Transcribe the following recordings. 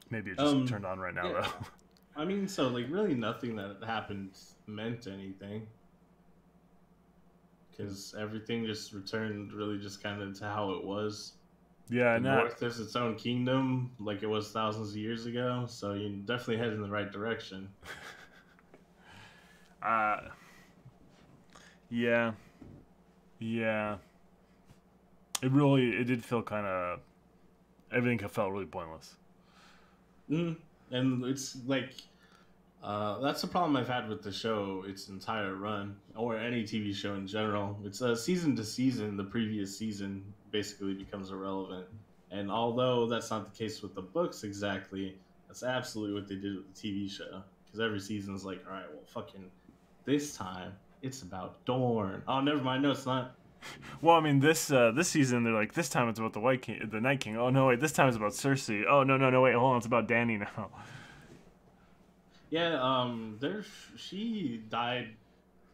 Maybe it just turned on right now, yeah, though. I mean, so like really nothing that happened meant anything because everything just returned really just kind of to how it was. Yeah, The not. North is its own kingdom, like it was thousands of years ago. So you definitely head in the right direction. Uh, yeah, yeah. It did feel kind of. Everything felt really pointless. Mm. And it's like that's the problem I've had with the show its entire run, or any TV show in general. It's season to season. The previous season basically becomes irrelevant. And although that's not the case with the books exactly, that's absolutely what they did with the TV show. Because every season is like, all right, well, fucking this time it's about Dorn. Oh, never mind. No, it's not. Well, I mean, this season they're like, this time it's about the White King, the Night King. Oh no, wait, this time it's about Cersei. Oh no, wait, hold on, it's about Danny now. Yeah, there she died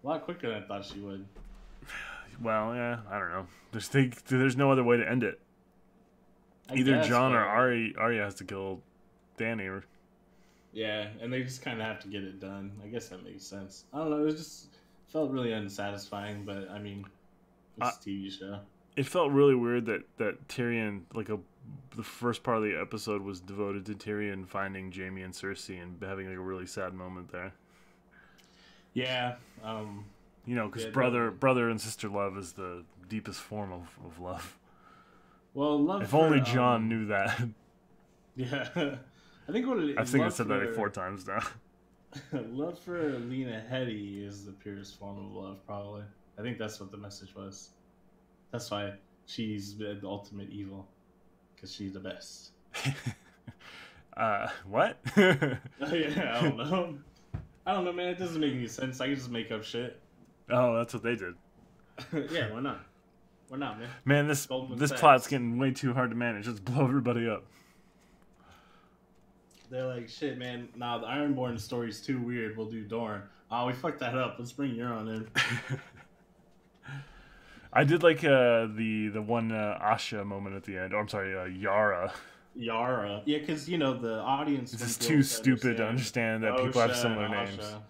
a lot quicker than I thought she would. Well, yeah, I don't know. There's no other way to end it. I Either guess, John or but Arya has to kill Danny. Or yeah, and they just kind of have to get it done. I guess that makes sense. I don't know. It was just felt really unsatisfying, but I mean, uh, it's a TV show. it felt really weird that Tyrion, the first part of the episode was devoted to Tyrion finding Jaime and Cersei and having like a really sad moment there. Yeah, Because yeah. brother and sister love is the deepest form of love. Well, love If for only John knew that. yeah, I think what it I is, think I said that like 4 times now. love for Lena Headey is the purest form of love. Probably, I think that's what the message was. That's why she's the ultimate evil, because she's the best. What? Yeah, I don't know. I don't know, man. It doesn't make any sense. I can just make up shit. Oh, that's what they did. Yeah, why not? Why not, man? Man, this Goldman this Sachs. plot's getting way too hard to manage. Let's blow everybody up. They're like, shit, man. Nah, the Ironborn story's too weird. We'll do Dorn. Oh, we fucked that up. Let's bring Euron in. I did like the one Asha moment at the end. Oh, I'm sorry, Yara. Yara. Yeah, because, the audience... This is wouldn't be too able stupid to understand that people have Osha similar and names. Asha.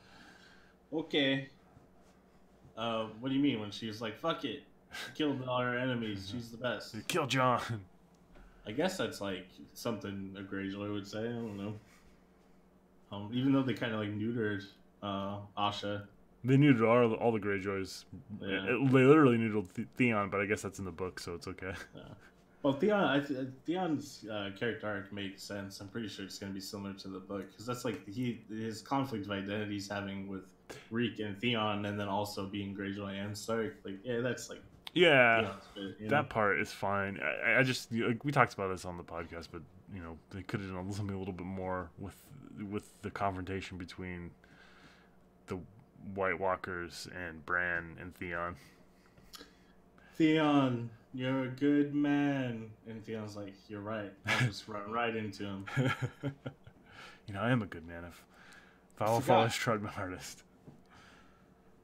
Okay. What do you mean when she was like, fuck it. She killed all her enemies. She's the best. Kill John. I guess that's like something a Greyjoy would say. I don't know. Even though they kind of like neutered Asha. They neutered all the Greyjoys. Yeah. They literally neutered Theon, but I guess that's in the book, so it's okay. Yeah. Well, Theon's character arc makes sense. I'm pretty sure it's going to be similar to the book because that's like his conflict of identity he's having with Reek and Theon, and then also being Greyjoy and Stark. Like, yeah, that's like Yeah, bit, that part is fine. I just we talked about this on the podcast, but they could have done something a little bit more with the confrontation between the White Walkers and Bran and Theon. Theon, you're a good man, and Theon's like, you're right. I'll just run right into him. I am a good man if I will follow trud my hardest.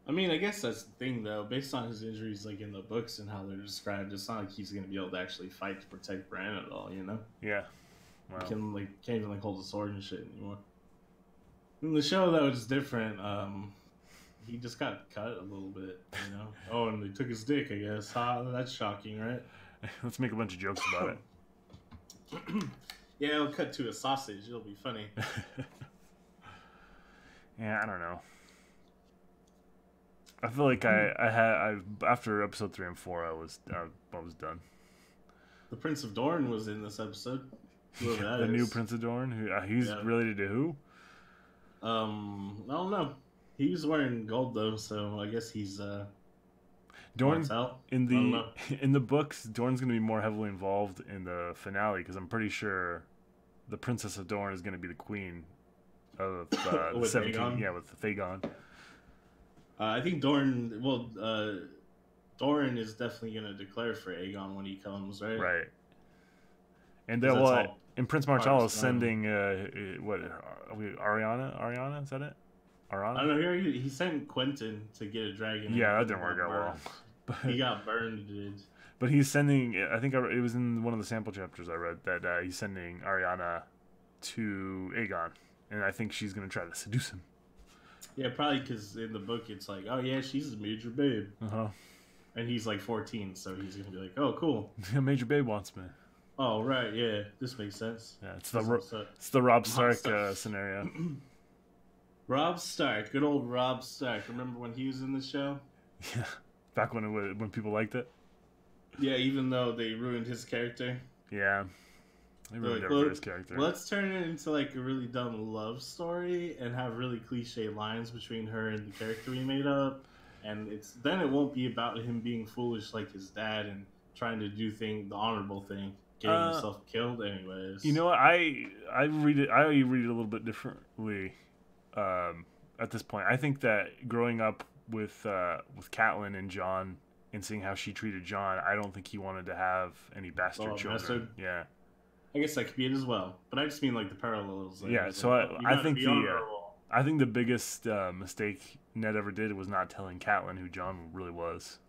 I mean, I guess that's the thing, though. Based on his injuries, like in the books and how they're described, it's not like he's going to be able to actually fight to protect Bran at all. Yeah. Wow. He can't even hold a sword and shit anymore. In the show, though, it's different. He just got cut a little bit, Oh, and they took his dick, I guess. That's shocking, right? Let's make a bunch of jokes about it. Yeah, it'll cut to a sausage. It'll be funny. Yeah, I don't know. I feel like I after episode 3 and 4, I was done. The Prince of Dorne was in this episode. The new Prince of Dorne. He's related to who? I don't know. He's wearing gold though, so I guess he's Dorne in the books. Dorne's going to be more heavily involved in the finale because I'm pretty sure the Princess of Dorne is going to be the queen of the 17. Aegon? Yeah, with Aegon. I think Dorne. Well, Dorne is definitely going to declare for Aegon when he comes, right? Right. And then and Prince Martell is sending Ariana? Ariana, is that it? Ariana? I don't know. He sent Quentin to get a dragon. Yeah, that didn't work out well. He got burned, dude. But he's sending. I think it was in one of the sample chapters I read that he's sending Ariana to Aegon, and I think she's gonna try to seduce him. Yeah, probably because in the book it's like, oh yeah, she's a major babe, and he's like 14, so he's gonna be like, oh cool, Major babe wants me. Oh right, yeah, this makes sense. Yeah, it's the Robb Stark scenario. Robb Stark, good old Robb Stark. Remember when he was in the show? Yeah, back when people liked it. Yeah, even though they ruined his character. Yeah, they ruined everybody's character. Let's turn it into like a really dumb love story and have really cliche lines between her and the character we made up, and then it won't be about him being foolish like his dad and trying to do the honorable thing, getting himself killed. Anyways, you know what? I read it a little bit differently. At this point, I think that growing up with Catelyn and Jon and seeing how she treated Jon, I don't think he wanted to have any bastard children. Bastard? Yeah, I guess that could be it as well. But I just mean like the parallels. Like, yeah, so I think the biggest mistake Ned ever did was not telling Catelyn who Jon really was.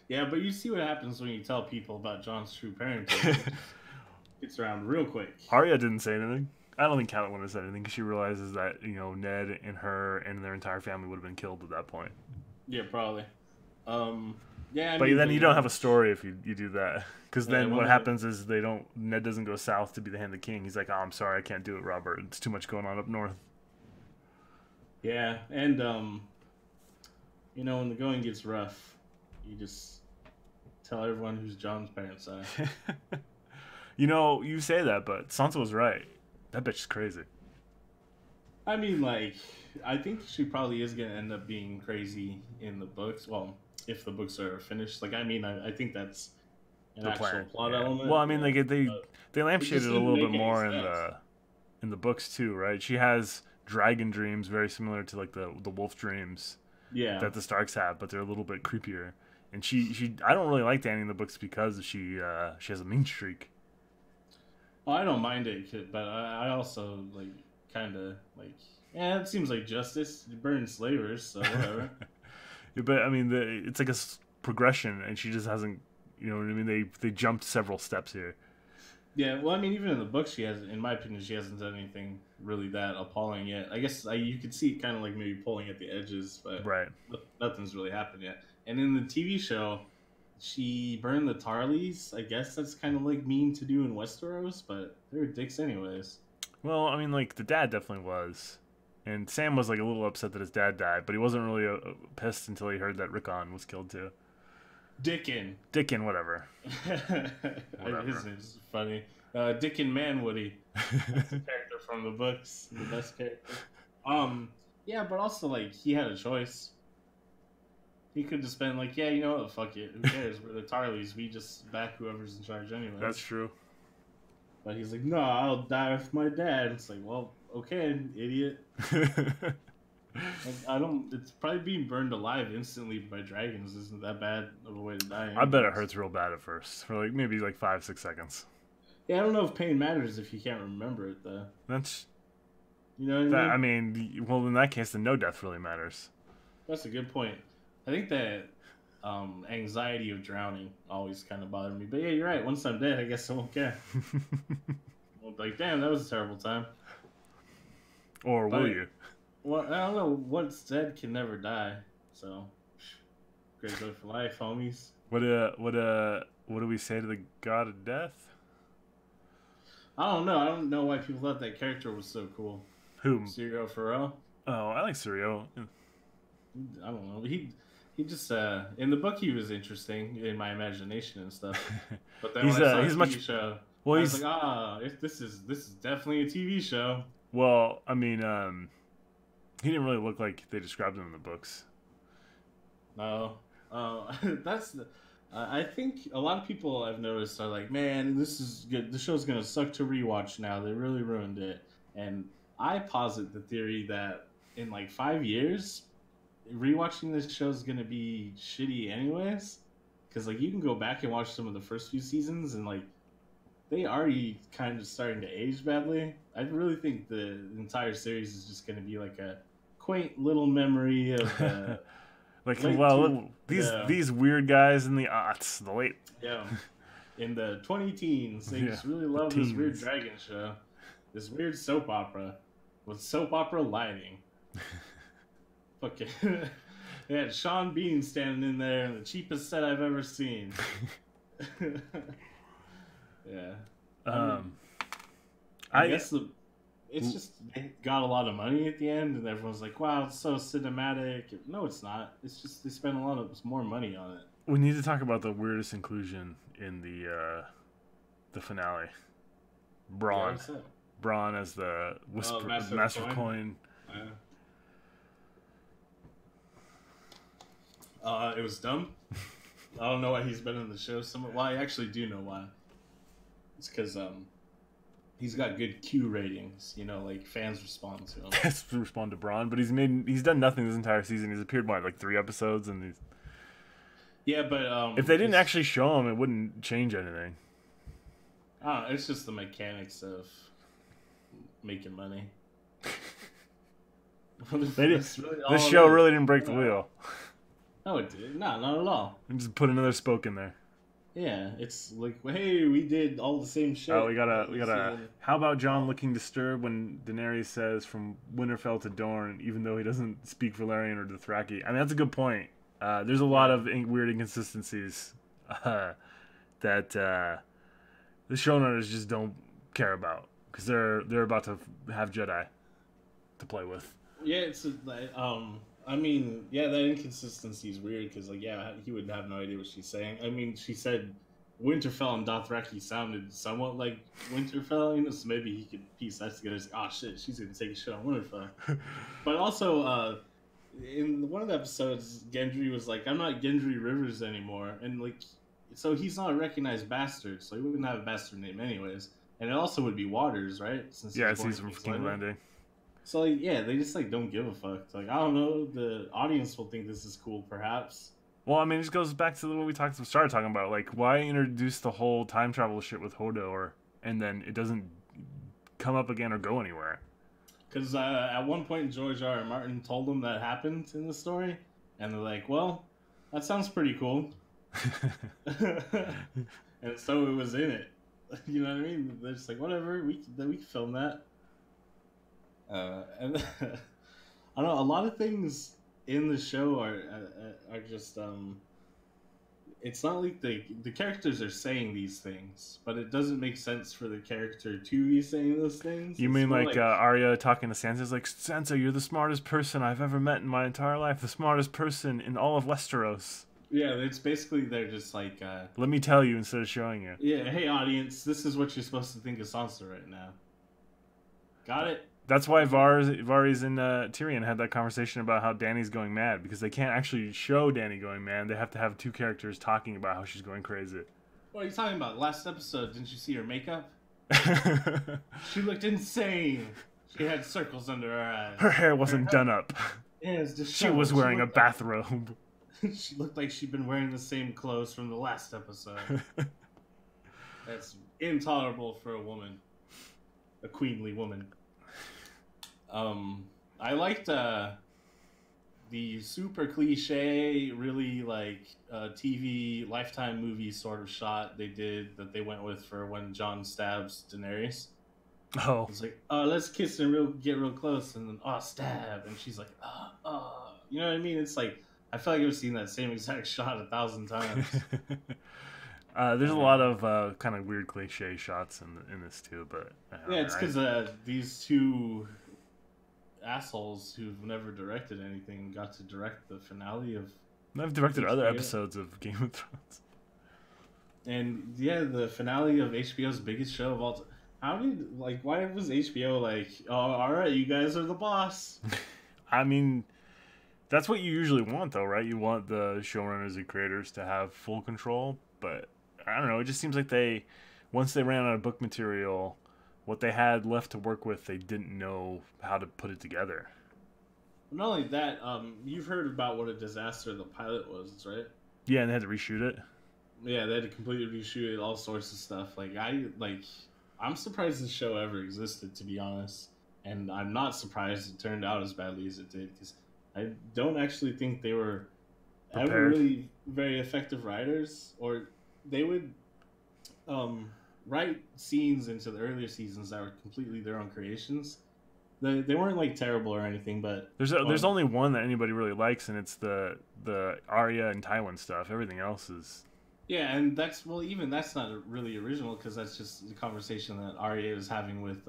Yeah, but you see what happens when you tell people about Jon's true parenting. It's around real quick. Arya didn't say anything. I don't think Catelyn would have said anything because she realizes that, you know, Ned and her and their entire family would have been killed at that point. Yeah, probably. Yeah, but then you don't have a story if you do that, because then what happens is Ned doesn't go south to be the Hand of the King. He's like, oh, I'm sorry, I can't do it, Robert. It's too much going on up north. Yeah, and you know, when the going gets rough, you just tell everyone who's Jon's parents are. You know, you say that, but Sansa was right. That bitch is crazy. I mean, like, I think she probably is gonna end up being crazy in the books. Well, if the books are finished, like, I mean, I think that's an actual plot element. Well, I mean, like they lampshaded a little bit more in the books too, right? She has dragon dreams very similar to like the wolf dreams that the Starks have, but they're a little bit creepier. And she I don't really like Dany in the books because she has a mean streak. Oh, I don't mind it, but I also like kind of like, yeah, it seems like justice. You burn slavers, so whatever. Yeah, but I mean, it's like a progression, and she just hasn't. You know what I mean? They jumped several steps here. Yeah, well, I mean, even in the book, in my opinion, she hasn't done anything really that appalling yet. I guess you could see it kind of like maybe pulling at the edges, but nothing's really happened yet. And in the TV show, she burned the Tarleys. I guess that's kind of like mean to do in Westeros, but they're dicks anyways. Well, I mean, like the dad definitely was, and Sam was like a little upset that his dad died, but he wasn't really pissed until he heard that Rickon was killed too. Dickin, whatever. His name's funny. Dickin Manwoody. That's a character from the books. The best character. Yeah, but also, like, he had a choice. He could just been like, yeah, you know what, fuck it. Who cares? We're the Tarleys. We just back whoever's in charge anyway. That's true. But he's like, no, I'll die with my dad. It's like, well, okay, idiot. It's probably being burned alive instantly by dragons isn't that bad of a way to die. I bet it hurts real bad at first, for like maybe like 5-6 seconds. Yeah, I don't know if pain matters if you can't remember it though. That's, you know what I mean? Well, in that case, then no death really matters. That's a good point. I think that anxiety of drowning always kind of bothered me. But yeah, you're right. Once I'm dead, I guess I won't care. Well, like, damn, that was a terrible time. Or will you? Well, I don't know. What's dead can never die. So, great joy for life, homies. What do we say to the god of death? I don't know. I don't know why people thought that character was so cool. Whom? Syrio Forel. Oh, I like Syrio. I don't know. He just in the book he was interesting in my imagination and stuff. But then when I saw the TV show, I was like, this is definitely a TV show. Well, I mean, he didn't really look like they described him in the books. No, that's. I think a lot of people I've noticed are like, man, this is good. The show's gonna suck to rewatch now. They really ruined it. And I posit the theory that in like 5 years, rewatching this show is gonna be shitty anyways. Because like you can go back and watch some of the first few seasons and like they already kind of starting to age badly. I really think the entire series is just gonna be like a quaint little memory of like, well, these weird guys in the aughts, the late in the 20 teens, they just really love this weird dragon show. this weird soap opera with soap opera lighting. Fucking, they had Sean Bean standing in there in the cheapest set I've ever seen. Yeah. I guess it's just they got a lot of money at the end, and everyone's like, "Wow, it's so cinematic." No, it's not. It's just they spent a lot of more money on it. We need to talk about the weirdest inclusion in the finale. Braun. Yeah, Braun as the Master of Coin. It was dumb. I don't know why he's been in the show so much. Well, I actually do know why. It's because he's got good Q ratings. You know, like fans respond to him. Fans respond to Braun, but he's done nothing this entire season. He's appeared in like 3 episodes, and he's. Yeah, but if they didn't actually show him, it wouldn't change anything. It's just the mechanics of making money. This show really didn't break the wheel. No, it did. No, not at all. And just put another spoke in there. Yeah, it's like, hey, we did all the same shit. Oh, we gotta. How about Jon looking disturbed when Daenerys says from Winterfell to Dorne, even though he doesn't speak Valyrian or Dothraki? I mean, that's a good point. There's a lot of weird inconsistencies that the showrunners just don't care about because they're about to have Jedi to play with. Yeah, it's I mean, yeah, that inconsistency is weird because, like, yeah, he would have no idea what she's saying. I mean, she said Winterfell and Dothraki sounded somewhat like Winterfell, you know, so maybe he could piece that together. Like, oh shit, she's gonna take a shit on Winterfell. But also, in one of the episodes, Gendry was like, "I'm not Gendry Rivers anymore," and like, so he's not a recognized bastard, so he wouldn't have a bastard name anyways. And it also would be Waters, right? Since he's from King's Landing. So, like, yeah, they just, like, don't give a fuck. Like, I don't know, the audience will think this is cool, perhaps. Well, I mean, it just goes back to what we started talking about. Like, why introduce the whole time travel shit with Hodor, and then it doesn't come up again or go anywhere? Because at one point, George R. Martin told them that happened in the story, and they're like, well, that sounds pretty cool. And so it was in it. You know what I mean? They're just like, whatever, we can film that. And I don't know. A lot of things in the show are just it's not like the characters are saying these things, but it doesn't make sense for the character to be saying those things. You mean like Arya talking to Sansa? It's like, Sansa, you're the smartest person I've ever met in my entire life. The smartest person in all of Westeros. Yeah, it's basically they're just like let me tell you instead of showing you. Yeah, hey audience, this is what you're supposed to think of Sansa right now. Got it? That's why Varys and Tyrion had that conversation about how Dany's going mad, because they can't actually show Dany going mad. They have to have 2 characters talking about how she's going crazy. What are you talking about? Last episode, didn't you see her makeup? She looked insane. She had circles under her eyes. Her hair wasn't done up. Yeah, it's just she was wearing a bathrobe. She looked like she'd been wearing the same clothes from the last episode. That's intolerable for a woman. A queenly woman. I liked the super cliche, really like TV Lifetime movie sort of shot they did that they went with for when Jon stabs Daenerys. Oh, it's like, let's kiss and get real close, and then stab, and she's like, you know what I mean? It's like I feel like I've seen that same exact shot 1,000 times. There's a lot of kind of weird cliche shots in this too, but yeah, it's because these 2 assholes who've never directed anything got to direct the finale of. I've directed other episodes of Game of Thrones. And yeah, the finale of HBO's biggest show of all time. Why was HBO like, oh, all right, you guys are the boss? I mean, that's what you usually want, though, right? You want the showrunners and creators to have full control, but I don't know. It just seems like once they ran out of book material, what they had left to work with, they didn't know how to put it together. Not only that, you've heard about what a disaster the pilot was, right? Yeah, and they had to reshoot it. Yeah, they had to completely reshoot it, all sorts of stuff. I'm surprised this show ever existed, to be honest. And I'm not surprised it turned out as badly as it did, because I don't actually think they were ever really very effective writers, or they would write scenes into the earlier seasons that were completely their own creations. They weren't like terrible or anything, but there's only one that anybody really likes, and it's the Arya and Tywin stuff. Everything else is yeah, and that's well, even that's not really original because that's just the conversation that Arya was having with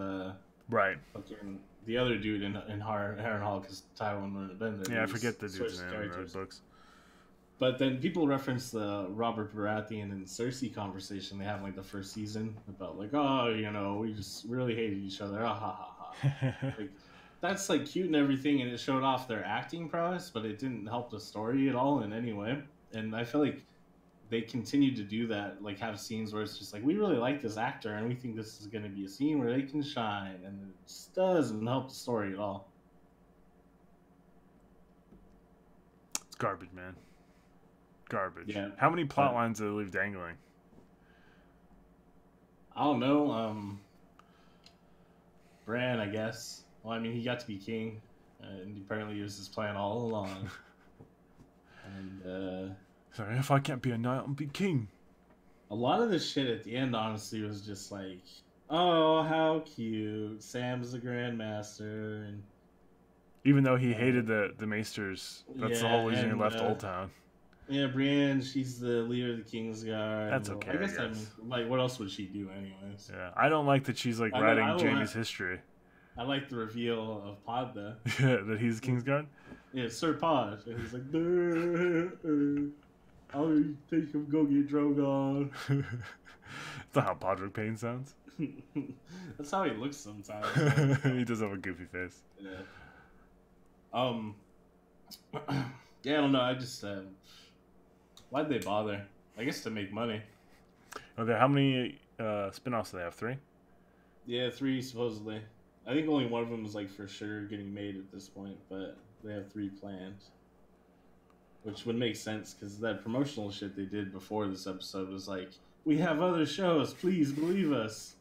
right. fucking the other dude in Harrenhal because Tywin wouldn't have been there. Yeah, I forget the dude's name in those books. But then people reference the Robert Baratheon and Cersei conversation they have in like the first season about like, oh, you know, we just really hated each other. Ah, ha ha ha. Like, that's like cute and everything, and it showed off their acting prowess, but it didn't help the story at all in any way. And I feel like they continue to do that, like have scenes where it's just like we really like this actor and we think this is going to be a scene where they can shine, and it just doesn't help the story at all. It's garbage, man. Garbage. Yeah. How many plot lines do they leave dangling? I don't know. Bran, I guess. Well, I mean, he got to be king, and apparently it was his plan all along. And sorry, if I can't be a knight, I'll be king. A lot of the shit at the end, honestly, was just like, oh, how cute. Sam's the Grandmaster, and even though he hated the Maesters, that's the whole reason he left Old Town. Yeah, Brienne, she's the leader of the Kingsguard. That's okay. I guess. Like, what else would she do, anyways? Yeah, I don't like that she's like writing Jaime's history. I like the reveal of Pod, though. Yeah, that he's Kingsguard? Yeah, Sir Pod. And he's like, I'll take him go get Drogon. That's not how Podrick Payne sounds. That's how he looks sometimes. He does have a goofy face. Yeah. Yeah, I don't know. I just why'd they bother? I guess to make money. Okay, how many spin-offs do they have? 3? Yeah, 3 supposedly. I think only one of them is like for sure getting made at this point, but they have 3 planned, which would make sense because that promotional shit they did before this episode was like, "We have other shows. Please believe us.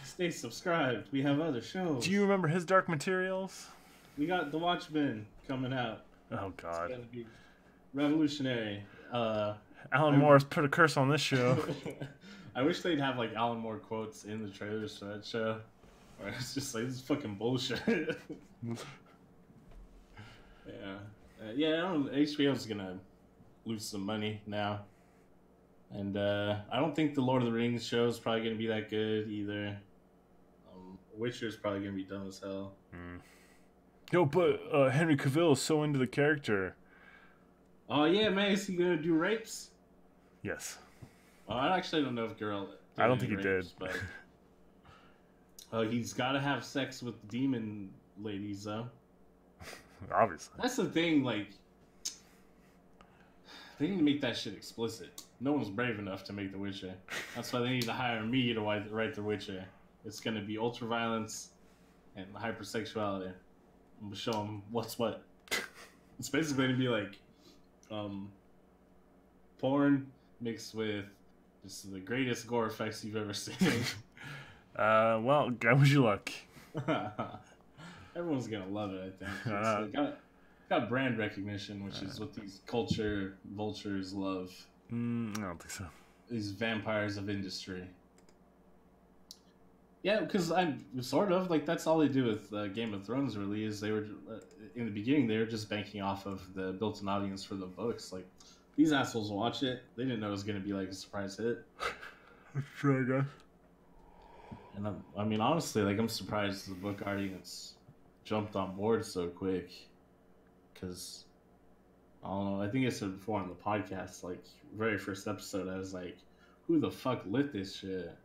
Stay subscribed. We have other shows." Do you remember his Dark Materials? We got The Watchmen coming out. Oh God, it's gonna be revolutionary. Alan Moore's put a curse on this show. I wish they'd have like Alan Moore quotes in the trailers for that show. Or it's just like, this is fucking bullshit. Yeah, I don't. HBO's gonna lose some money now, and I don't think the Lord of the Rings show is probably gonna be that good either. Witcher's probably gonna be dumb as hell. Yo, but Henry Cavill is so into the character. Oh yeah, man, is he gonna do rapes? Yes. I actually don't know if I don't think he did. But he's got to have sex with demon ladies, though. Obviously. That's the thing, like, they need to make that shit explicit. No one's brave enough to make The Witcher. That's why they need to hire me to write The Witcher. It's going to be ultra-violence and hypersexuality. I'm going to show them what's what. It's basically going to be like porn mixed with just the greatest gore effects you've ever seen. Well, I wish you luck. Everyone's gonna love it, I think. It's got brand recognition, which is what these culture vultures love. I don't think so. These vampires of industry. Yeah, because I'm sort of like that's all they do with Game of Thrones. Really, is they were in the beginning they were just banking off of the built-in audience for the books. Like these assholes watch it. They didn't know it was gonna be like a surprise hit. That's true, I guess. And I mean, honestly, like I'm surprised the book audience jumped on board so quick. Because I don't know. I think I said before on the podcast, like very first episode, I was like, "Who the fuck lit this shit?"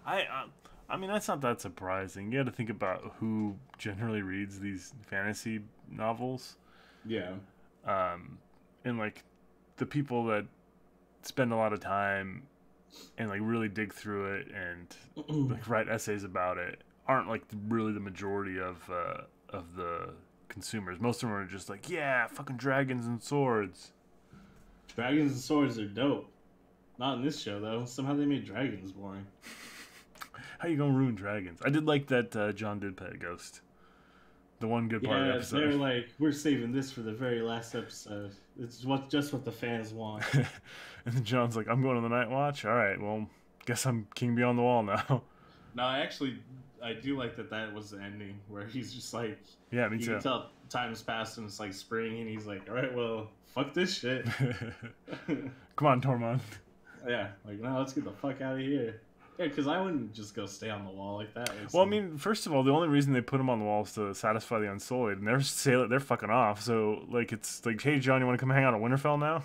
I mean, that's not that surprising. You got to think about who generally reads these fantasy novels. Yeah. And like the people that spend a lot of time and like really dig through it and like write essays about it aren't like really the majority of the consumers. Most of them are just like, yeah, fucking dragons and swords. Dragons and swords are dope. Not in this show though. Somehow they made dragons boring. How you gonna ruin dragons? I did like that John did pet a ghost. The one good part of the episode. They're like, we're saving this for the very last episode. It's just what the fans want. And then John's like, I'm going on the night watch. All right, well, guess I'm king beyond the wall now. No, I do like that was the ending where he's just like, Yeah, me you too. can tell time's passed and it's like spring, and he's like, all right, well, fuck this shit. Come on, Tormund. Yeah, like, no, let's get the fuck out of here. Yeah, because I wouldn't just go stay on the wall like that. Like Well, I mean, first of all, the only reason they put him on the wall is to satisfy the Unsullied, and they're fucking off. So, like, it's like, hey, John, you want to come hang out at Winterfell now?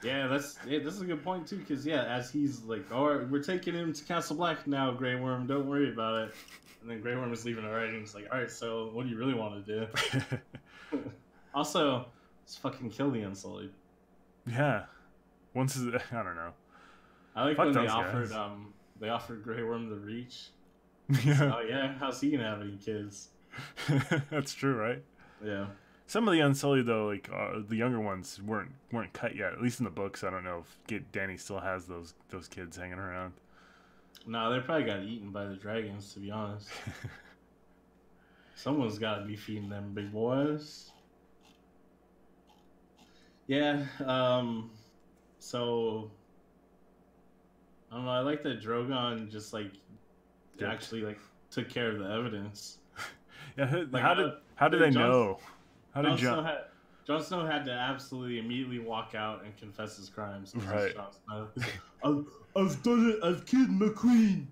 yeah, this is a good point too, because as he's like, all right, we're taking him to Castle Black now, Grey Worm, don't worry about it. And then Grey Worm is leaving already, and he's like, all right, so what do you really want to do? Also, let's fucking kill the Unsullied. Yeah. I don't know. I like Fuck when those they offered Grey Worm the Reach. Yeah. Oh yeah, how's he gonna have any kids? That's true, right? Yeah. Some of the Unsullied, though, like the younger ones, weren't cut yet. At least in the books, I don't know if Dany still has those kids hanging around. No, they probably got eaten by the dragons, to be honest. Someone's got to be feeding them big boys. Yeah. So I don't know. I like that Drogon just like actually like took care of the evidence. Yeah. Like, how did they know? How did Jon Snow had to absolutely immediately walk out and confess his crimes. Right. I've done it. I've killed my queen.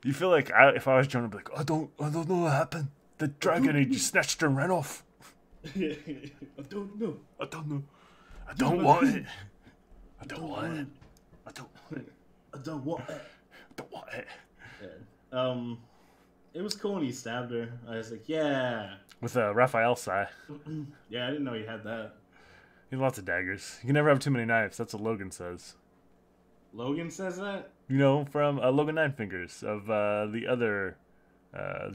You feel like if I was Jon, I'd be like, I don't know what happened. The dragon, he just snatched her and ran off. I don't know. I don't want it. I don't want it. I don't want it. Yeah. It was cool when he stabbed her. I was like, yeah. With Raphael sai. Yeah, I didn't know he had that. He had lots of daggers. You can never have too many knives. That's what Logan says. Logan says that? You know, from Logan Nine Fingers of the other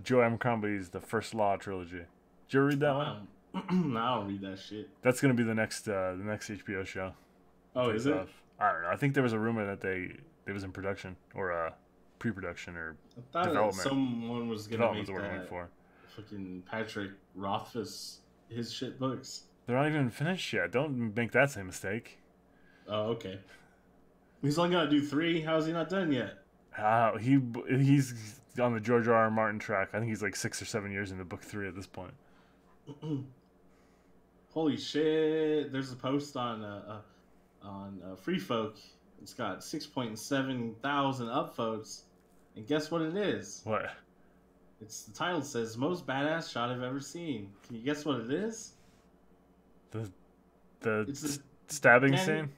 Joe Abercrombie's The First Law trilogy. Did you ever read that one? No, I don't read that shit. That's gonna be the next HBO show. Oh, is it? I don't know. I think there was a rumor that it was in production or pre-production or I thought development. Someone was gonna make Development's what we're looking that for. fucking Patrick Rothfuss his shit books. They're not even finished yet. Don't make that same mistake. Oh, okay. He's only gonna do 3. How is he not done yet? He's on the George R.R. Martin track. I think he's like 6 or 7 years into book 3 at this point. Holy shit! There's a post on Free Folk. It's got 6.7 thousand upvotes, and guess what it is? What? It's the title says most badass shot I've ever seen. Can you guess what it is? The stabbing scene?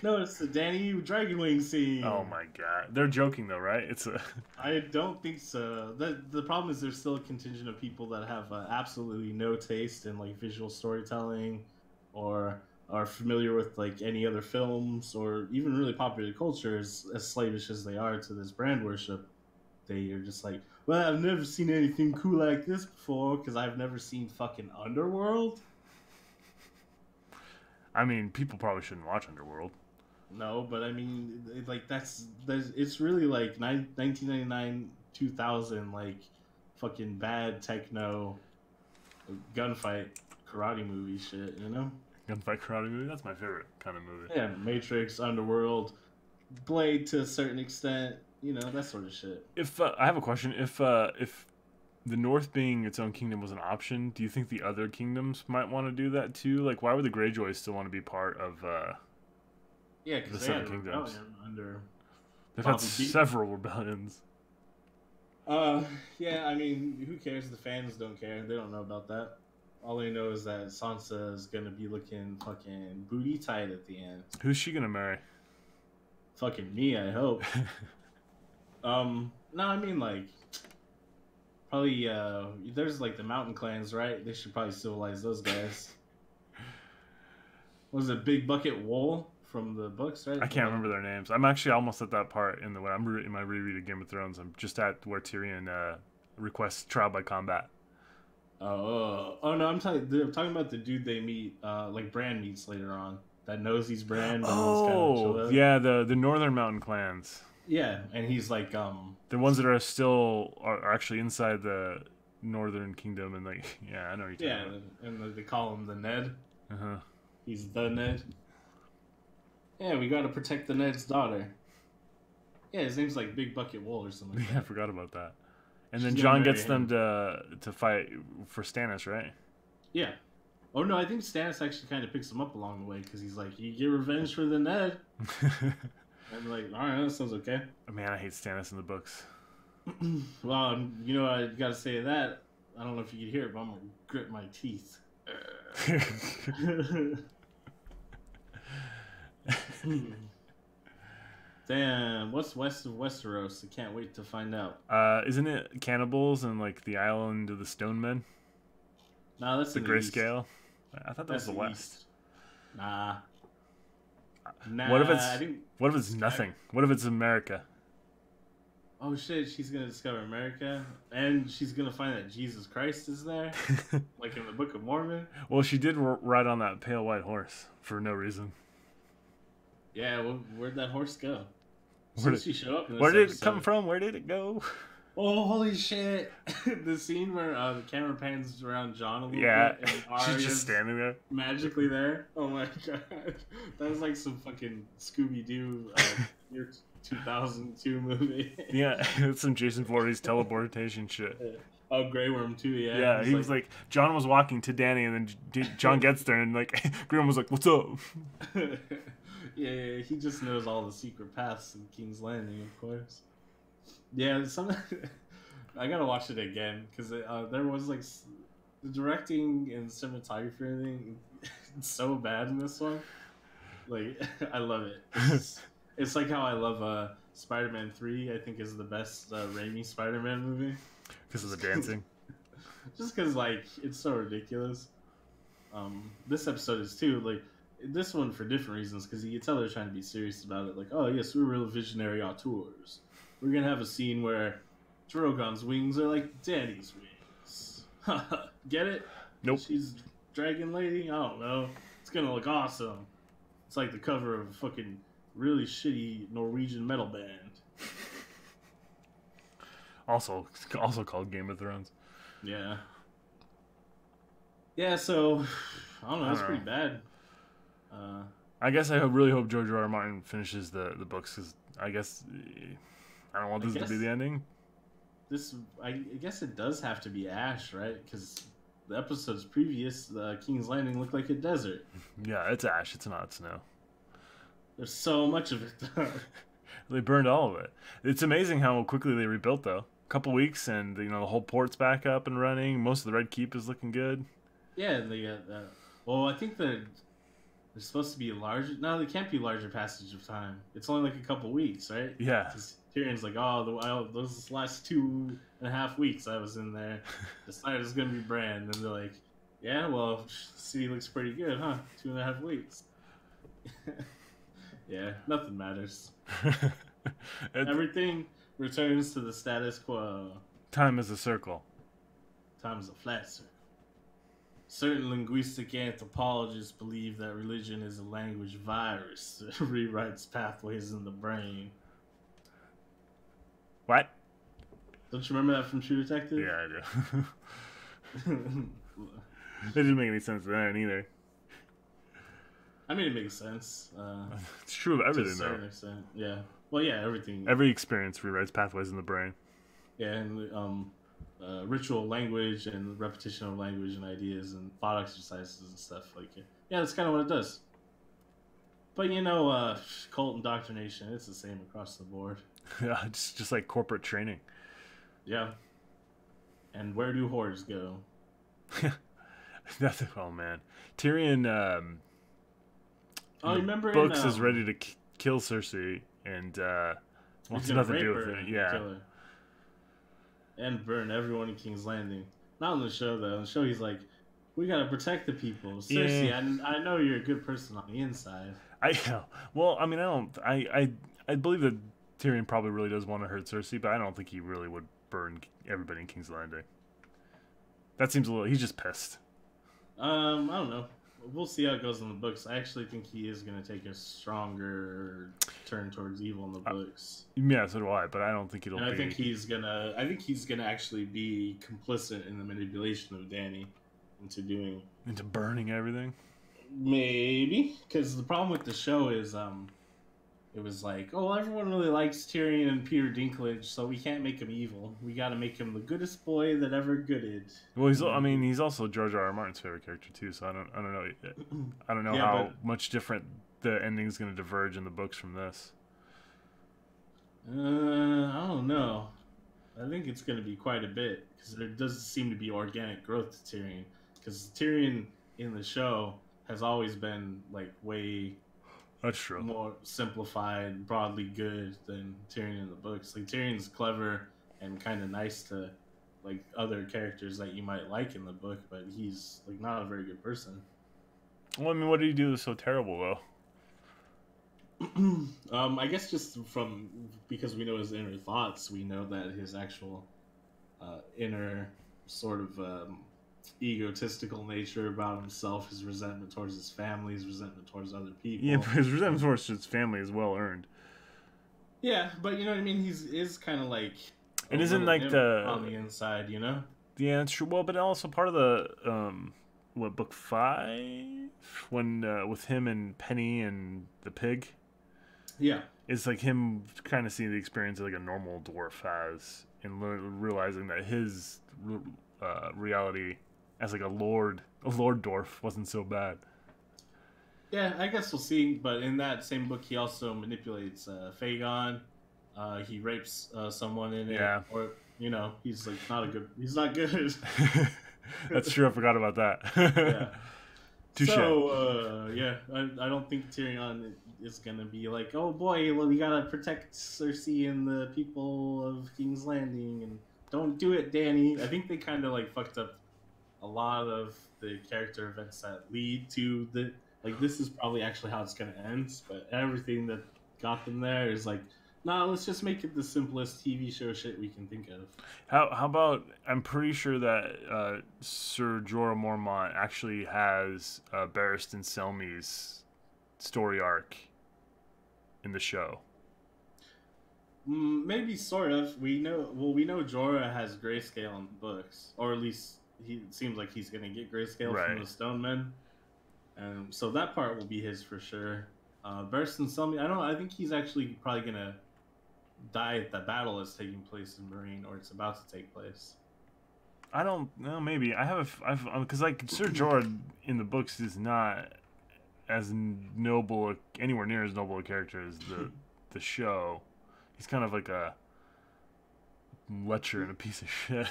No, it's the Danny Dragonwing scene. Oh my god. They're joking though, right? I don't think so. The problem is there's still a contingent of people that have absolutely no taste in like visual storytelling, or are familiar with like any other films or even really popular culture. As slavish as they are to this brand worship, they are just like, well, I've never seen anything cool like this before because I've never seen fucking Underworld. I mean, people probably shouldn't watch Underworld. No, but I mean, it's really like 1999, 2000, like fucking bad techno gunfight karate movie shit, you know? Gunfight karate movie? That's my favorite kind of movie. Yeah, Matrix, Underworld, Blade to a certain extent, you know, that sort of shit. If I have a question, if the North being its own kingdom was an option, do you think the other kingdoms might want to do that too? Like, why would the Greyjoys still want to be part of yeah, the because they Seven had Kingdoms? under. They've had several rebellions. Yeah, I mean, who cares? The fans don't care. They don't know about that. All they know is that Sansa is gonna be looking fucking booty tight at the end. Who's she gonna marry? Fucking me, I hope. No, I mean like probably there's like the mountain clans, right? They should probably civilize those guys. Was it Big Bucket Wool from the books, right? I can't remember their names. I'm actually almost at that part in my reread of Game of Thrones. I'm just at where Tyrion requests trial by combat. Oh no! I'm talking about the dude they meet, like Bran meets later on. That knows he's Bran. Oh, yeah, the Northern Mountain clans. Yeah, and he's like the ones that are actually inside the Northern Kingdom, and like yeah, I know you're talking about. And they call him the Ned. Uh-huh. He's the Ned. Yeah, we got to protect the Ned's daughter. Yeah, his name's like Big Bucket Wool or something like Yeah, I that. forgot about that. And She's then gonna Jon marry gets him. them to fight for Stannis, right? Yeah. Oh no, I think Stannis actually kind of picks him up along the way because he's like, "You get revenge for the Ned." I'm like, all right, that sounds okay. Man, I hate Stannis in the books. Well, you know, I gotta say that. I don't know if you can hear it, but I'm gonna grit my teeth. Damn, what's west of Westeros? I can't wait to find out. Isn't it cannibals and like the island of the Stone Men? Nah, that's The in the east. grayscale? I thought that was That's the the west. east. Nah, What if I it's think. nothing? What if it's America? Oh shit, she's gonna discover America, and she's gonna find that Jesus Christ is there, like in the Book of Mormon. Well, she did ride on that pale white horse for no reason. Yeah, where'd that horse go? Where Since she showed up in this Where did it come episode. from? Where did it go? Oh, holy shit! The scene where the camera pans around John a little Yeah, bit, and she's Arya's just standing there. magically there. Oh my god, that was like some fucking Scooby Doo year 2002 movie. Yeah, it's some Jason Voorhees teleportation shit. Oh, Grey Worm too. Yeah. Yeah, he was like, John was walking to Danny, and then John gets there, and like, Grey Worm was like, "What's up?" Yeah, he just knows all the secret paths in King's Landing, of course. Yeah, I gotta watch it again because there was like the directing and cinematography and everything. It's so bad in this one. Like, I love it. It's like how I love Spider-Man 3. I think is the best Raimi Spider-Man movie Because of the dancing. just because like it's so ridiculous. This episode is too like. This one for different reasons because you can tell they're trying to be serious about it. Like, oh yes, we're real visionary auteurs. We're gonna have a scene where Drogon's wings are like Danny's wings. Get it? Nope. She's dragon lady. I don't know. It's gonna look awesome. It's like the cover of a fucking really shitty Norwegian metal band. Also called Game of Thrones. Yeah. Yeah. So I don't know. It's pretty bad. I guess I really hope George R. R. Martin finishes the books because I guess I don't want this to be the ending. I guess it does have to be ash, right? Because the episodes previous, the King's Landing looked like a desert. Yeah, it's ash. It's not snow. There's so much of it. They burned all of it. It's amazing how quickly they rebuilt, though. A couple weeks, and the whole port's back up and running. Most of the Red Keep is looking good. Yeah, and they got. Well, I think there's supposed to be a larger. No, there can't be larger passage of time. It's only like a couple weeks, right? Yeah. Because Tyrion's like, those last 2.5 weeks I was in there, decided it's gonna be Bran, and they're like, yeah, well, the city looks pretty good, huh? 2.5 weeks. Yeah, nothing matters. Everything returns to the status quo. Time is a circle. Time is a flat circle. Certain linguistic anthropologists believe that religion is a language virus that rewrites pathways in the brain. What? Don't you remember that from True Detective? Yeah, I do. It didn't make any sense then either. I mean, it makes sense. It's true of everything, to a certain though. extent. Yeah. Well, yeah, everything. Every experience rewrites pathways in the brain. Yeah, and ritual language and repetition of language and ideas and thought exercises and stuff like it. Yeah, that's kind of what it does. But cult indoctrination, it's the same across the board. Yeah, it's just like corporate training. Yeah. And where do whores go? Oh man, Tyrion. Remember books is ready to kill Cersei and wants nothing to do with it. Yeah. And burn everyone in King's Landing. Not on the show though. On the show he's like, we gotta protect the people. Cersei, yeah. I know you're a good person on the inside. Well, I mean, I believe that Tyrion probably really does want to hurt Cersei, but I don't think he really would burn everybody in King's Landing. That seems a little. He's just pissed. I don't know. We'll see how it goes in the books. I actually think he is going to take a stronger turn towards evil in the books. Yeah, so do I. But I don't think it'll. And I think he's gonna actually be complicit in the manipulation of Dany into burning everything. Maybe because the problem with the show is it was like, oh, everyone really likes Tyrion and Peter Dinklage, so we can't make him evil. We got to make him the goodest boy that ever gooded. Well, he's also George R. R. Martin's favorite character too. So I don't know, I don't know Yeah, how much different the ending's going to diverge in the books from this. I don't know. I think it's going to be quite a bit because there does seem to be organic growth to Tyrion. Because Tyrion in the show has always been like way That's true. more simplified, broadly good than Tyrion in the books. Like Tyrion's clever and kind of nice to like other characters that you might like in the book, but he's like not a very good person. Well, I mean, what did he do that's so terrible though? I guess just from because we know his inner thoughts, we know that his actual inner sort of egotistical nature about himself, his resentment towards his family, his resentment towards other people. Yeah, but his resentment towards his family is well earned. Yeah, but you know what I mean. Is kind of like it isn't like the on the inside, you know. Yeah, it's true. Well, but also part of the book 5 when with him and Penny and the pig. Yeah, it's like him kind of seeing the experience like a normal dwarf has, and realizing that his reality as like a lord dwarf wasn't so bad. Yeah, I guess we'll see. But in that same book, he also manipulates Fagon. He rapes someone in it. Yeah. Or you know, he's like he's not good. That's true. I forgot about that. Yeah. Touché. So yeah, I don't think Tyrion is gonna be like, oh boy, well, we gotta protect Cersei and the people of King's Landing, and don't do it, Dany. I think they kind of like fucked up a lot of the character events that lead to the like. This is probably actually how it's gonna end, but everything that got them there is like, nah, let's just make it the simplest TV show shit we can think of. How about, I'm pretty sure that Sir Jorah Mormont actually has Barristan Selmy's story arc in the show. Maybe sort of. We know Jorah has grayscale in the books, or at least it seems like he's gonna get grayscale from the Stone Men, and so that part will be his for sure. Barristan Selmy, I think he's actually probably gonna die at the battle that's taking place in Marine, or it's about to take place. I don't know. Maybe I've because like Sir Jorah in the books is not as noble, anywhere near as noble a character as the show. He's kind of like a lecher and a piece of shit.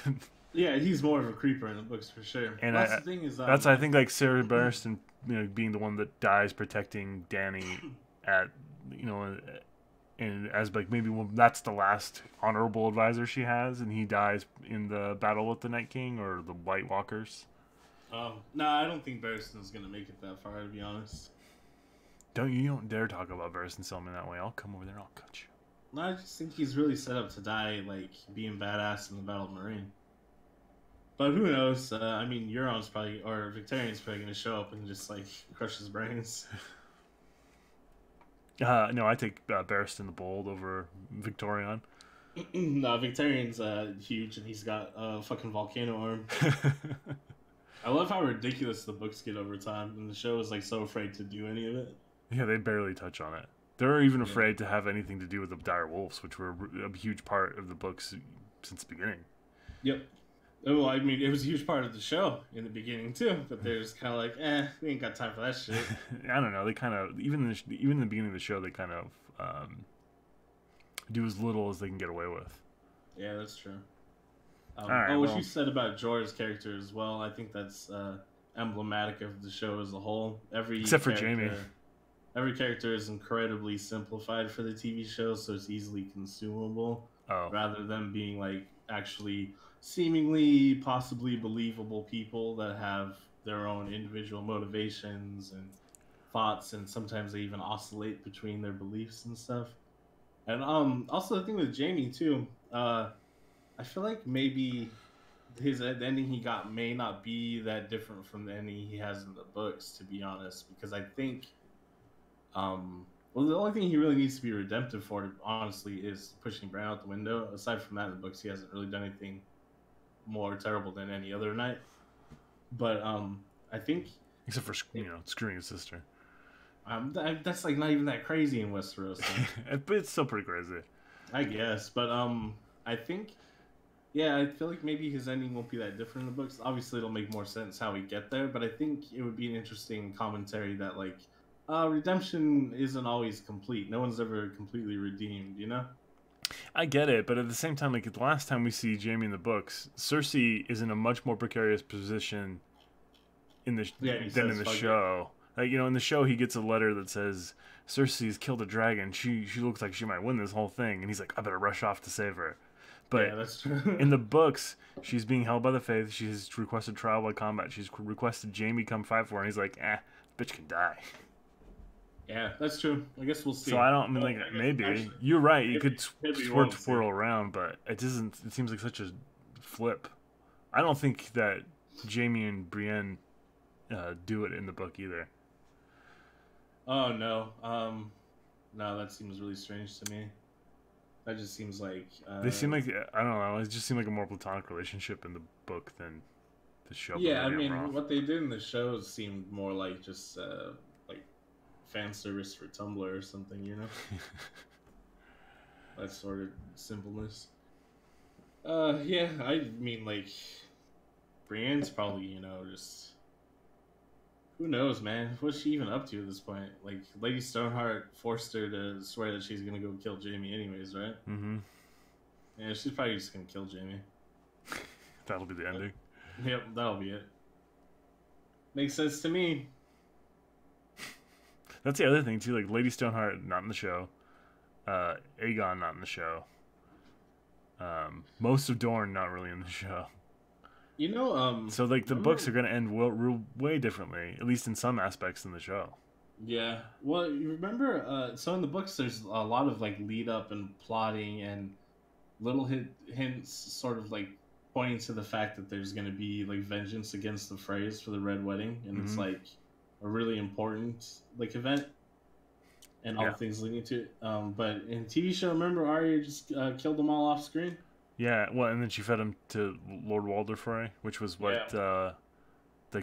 Yeah, he's more of a creeper in the books for sure. And that's the thing is that's I think like Sarah Barristan, being the one that dies protecting Dany at and as like maybe that's the last honorable advisor she has, and he dies in the battle with the Night King or the White Walkers. Oh no, I don't think Barristan's gonna make it that far, to be honest. Don't dare talk about Barristan Selmy that way. I'll come over there and I'll cut you. No, I just think he's really set up to die, like being badass in the Battle of Marine. But who knows? I mean, Euron's probably, or Victarion's probably gonna show up and just like crush his brains. No, I take Barristan the Bold over Victorion. No, Victarion's huge, and he's got a fucking volcano arm. I love how ridiculous the books get over time, and the show is like so afraid to do any of it. Yeah, they barely touch on it. They're even afraid to have anything to do with the dire wolves, which were a huge part of the books since the beginning. Yep. Well, I mean, it was a huge part of the show in the beginning too, but they're just kind of like, we ain't got time for that shit. I don't know. They kind of even in the beginning of the show, they kind of do as little as they can get away with. Yeah, that's true. What you said about Jorah's character as well, I think that's emblematic of the show as a whole. Except for Jaime. Every character is incredibly simplified for the TV show, so it's easily consumable. Oh. Rather than being like actually seemingly possibly believable people that have their own individual motivations and thoughts, and sometimes they even oscillate between their beliefs and stuff. And also the thing with Jaime too, I feel like maybe the ending he got may not be that different from the ending he has in the books, to be honest, because I think the only thing he really needs to be redemptive for, honestly, is pushing Bran out the window. Aside from that, in the books, he hasn't really done anything more terrible than any other knight. But I think, except for screwing his sister. That's like not even that crazy in Westeros. But it's still pretty crazy. I guess, but I think, yeah, I feel like maybe his ending won't be that different in the books. Obviously, it'll make more sense how we get there, but I think it would be an interesting commentary that like, redemption isn't always complete. No one's ever completely redeemed, you know? I get it, but at the same time, like the last time we see Jaime in the books, Cersei is in a much more precarious position in the than in the show. Like, you know, in the show, he gets a letter that says Cersei's killed a dragon. She looks like she might win this whole thing, and he's like, I better rush off to save her. But yeah, that's true. in the books, she's being held by the faith. She's requested trial by combat. She's requested Jaime come fight for her, and he's like, bitch can die. Yeah, that's true. I guess we'll see. So I don't. I mean, like maybe actually, you're right. You could swirl around, but it doesn't. It seems like such a flip. I don't think that Jaime and Brienne do it in the book either. Oh no, no, that seems really strange to me. That just seems like they seem like, I don't know. It just seemed like a more platonic relationship in the book than the show. Yeah, I mean, what they did in the show seemed more like just like fan service for Tumblr or something, you know. That sort of simpleness. Yeah, I mean, like, Brienne's probably, you know, just, who knows, man? What's she even up to at this point? Like, Lady Stoneheart forced her to swear that she's gonna go kill Jaime anyways, right? Mm-hmm. Yeah, she's probably just gonna kill Jaime. That'll be the ending. Yep, that'll be it. Makes sense to me. That's the other thing too. Like, Lady Stoneheart not in the show. Aegon not in the show. Most of Dorne not really in the show. You know, so like the books are gonna end way differently, at least in some aspects in the show. Yeah. Well, you remember, so in the books there's a lot of like lead up and plotting and little hints, sort of like pointing to the fact that there's gonna be like vengeance against the Freys for the Red Wedding, and it's like a really important like event, and all the things leading to it. But in TV show, remember Arya just killed them all off screen. Yeah, well, and then she fed him to Lord Walder Frey, which was what the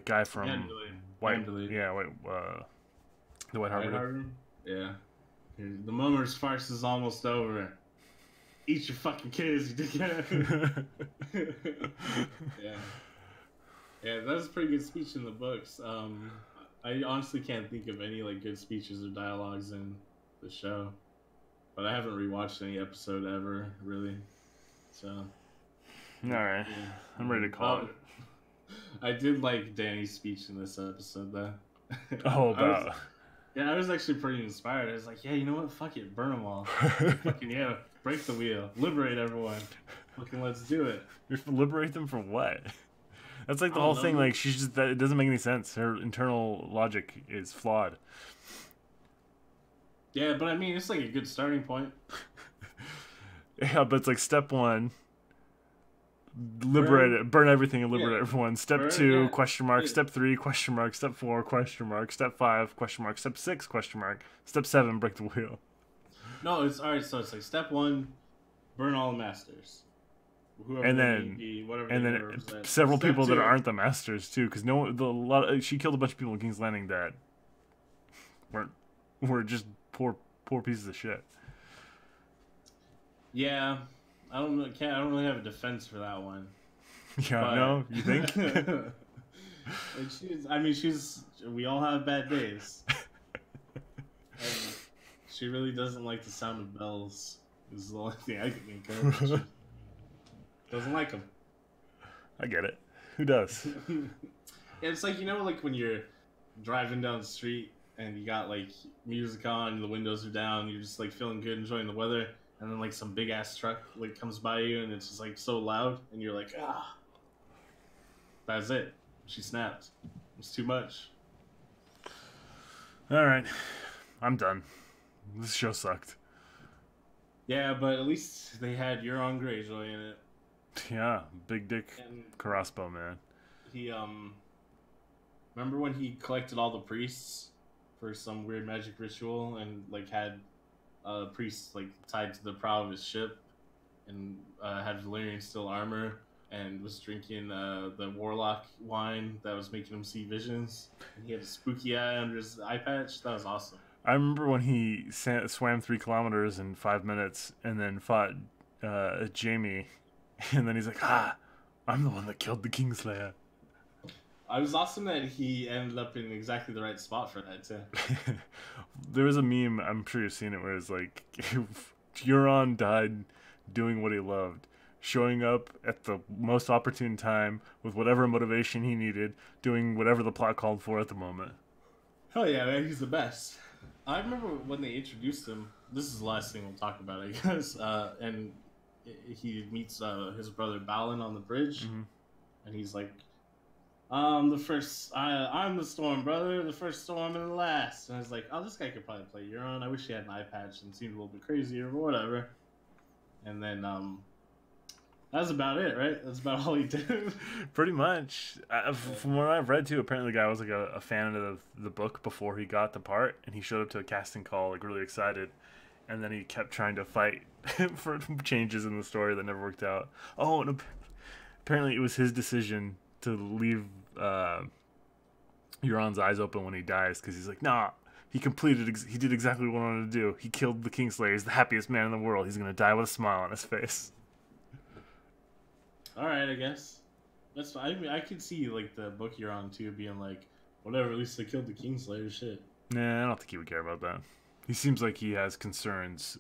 guy from the White Harbor. Yeah, the Mummers farce is almost over. Eat your fucking kids, you dickhead. Yeah, that was a pretty good speech in the books. I honestly can't think of any like good speeches or dialogues in the show, but I haven't rewatched any episode ever really. So, all right, yeah. I'm ready to call it. I did like Dany's speech in this episode, though. Oh, about. I was actually pretty inspired. I was like, yeah, you know what? Fuck it, burn them all. Fucking yeah, break the wheel, liberate everyone. Fucking let's do it. Liberate them from what? That's like the whole thing. Like, she's just it doesn't make any sense. Her internal logic is flawed. Yeah, but I mean, it's like a good starting point. Yeah, but it's like step one, burn everything and liberate everyone. Step two, question mark. Step three, question mark. Step four, question mark. Step five, question mark. Step six, question mark. Step seven, break the wheel. No, it's alright. So it's like step one, burn all the masters. Whoever and then several step people two, that aren't the masters too, because she killed a bunch of people in King's Landing that were just poor pieces of shit. Yeah, I don't really have a defense for that one. Yeah, but... no, you think? We all have bad days. And she really doesn't like the sound of bells. Is the only thing I can think of. She doesn't like them. I get it. Who does? It's like, you know, like when you're driving down the street and you got like music on, the windows are down, you're just like feeling good, enjoying the weather. And then like some big ass truck like comes by you and it's just like so loud and you're like, that's it. She snapped. It's too much. All right, I'm done. This show sucked. Yeah, but at least they had Euron Greyjoy in it. Yeah, big dick crossbow man. He remember when he collected all the priests for some weird magic ritual and like had priests like tied to the prow of his ship and had Valyrian steel armor, and was drinking the warlock wine that was making him see visions. And he had a spooky eye under his eye patch. That was awesome. I remember when he swam 3 kilometers in 5 minutes and then fought Jamie, and then he's like, I'm the one that killed the Kingslayer. It was awesome that he ended up in exactly the right spot for that too. There was a meme, I'm sure you've seen it, where it's like, Euron died doing what he loved, showing up at the most opportune time with whatever motivation he needed, doing whatever the plot called for at the moment. Hell yeah, man, he's the best. I remember when they introduced him. This is the last thing we'll talk about, I guess. And he meets his brother Balin on the bridge, and he's like, I'm the storm, brother, the first storm and the last. And I was like, oh, this guy could probably play Euron. I wish he had an eye patch and seemed a little bit crazier, or whatever. And then that's about it, right? That's about all he did. Pretty much. From what I've read too, apparently the guy was like a fan of the book before he got the part, and he showed up to a casting call like really excited, and then he kept trying to fight for changes in the story that never worked out. Oh, and apparently it was his decision to leave Euron's eyes open when he dies, because he's like, nah, he did exactly what I wanted to do. He killed the Kingslayer. He's the happiest man in the world. He's gonna die with a smile on his face. All right, I guess that's fine. I mean, I could see like the book you're on too being like, whatever. At least they killed the Kingslayer. Shit. Nah, I don't think he would care about that. He seems like he has concerns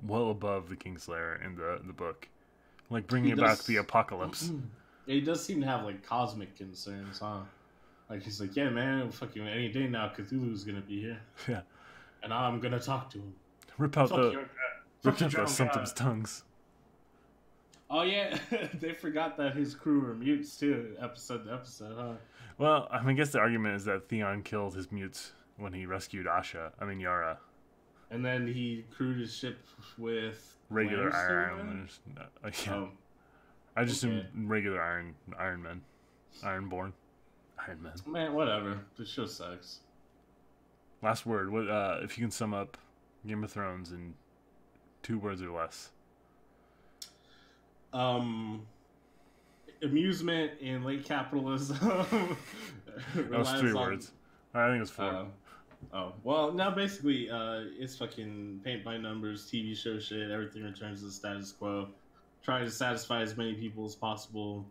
well above the Kingslayer in the book, like bringing back the apocalypse. Yeah, he does seem to have like cosmic concerns, huh? Like he's like, yeah, man, fucking any day now, Cthulhu's gonna be here. Yeah. And I'm gonna talk to him. Rip out something's tongues. Oh yeah, they forgot that his crew were mutes too, episode to episode, huh? Well, I guess the argument is that Theon killed his mutes when he rescued Yara. And then he crewed his ship with regular Ironlanders. Yeah. Oh. I just assume regular Iron Men. Ironborn. Iron Man. Man, whatever. The show sucks. Last word. What if you can sum up Game of Thrones in 2 words or less? Amusement in late capitalism. That was 3 words. I think it was 4. Well, now basically, it's fucking paint by numbers, TV show shit. Everything returns to the status quo. Try to satisfy as many people as possible,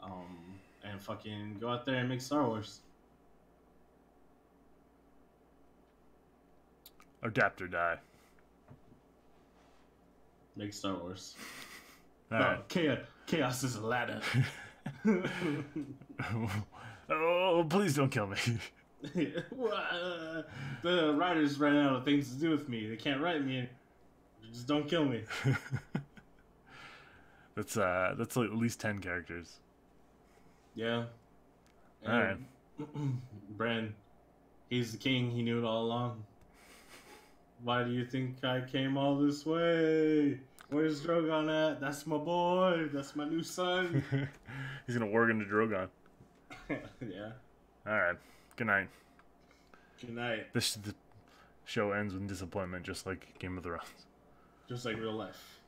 and fucking go out there and make Star Wars. Adapt or die. Make Star Wars. All right. Chaos is a ladder. Oh, please don't kill me. The writers ran out of things to do with me. They can't write me. Just don't kill me. That's like at least 10 characters. Yeah. All right. Bran, he's the king. He knew it all along. Why do you think I came all this way? Where's Drogon at? That's my boy. That's my new son. He's gonna work into Drogon. Yeah. All right. Good night. Good night. The show ends with disappointment, just like Game of Thrones. Just like real life.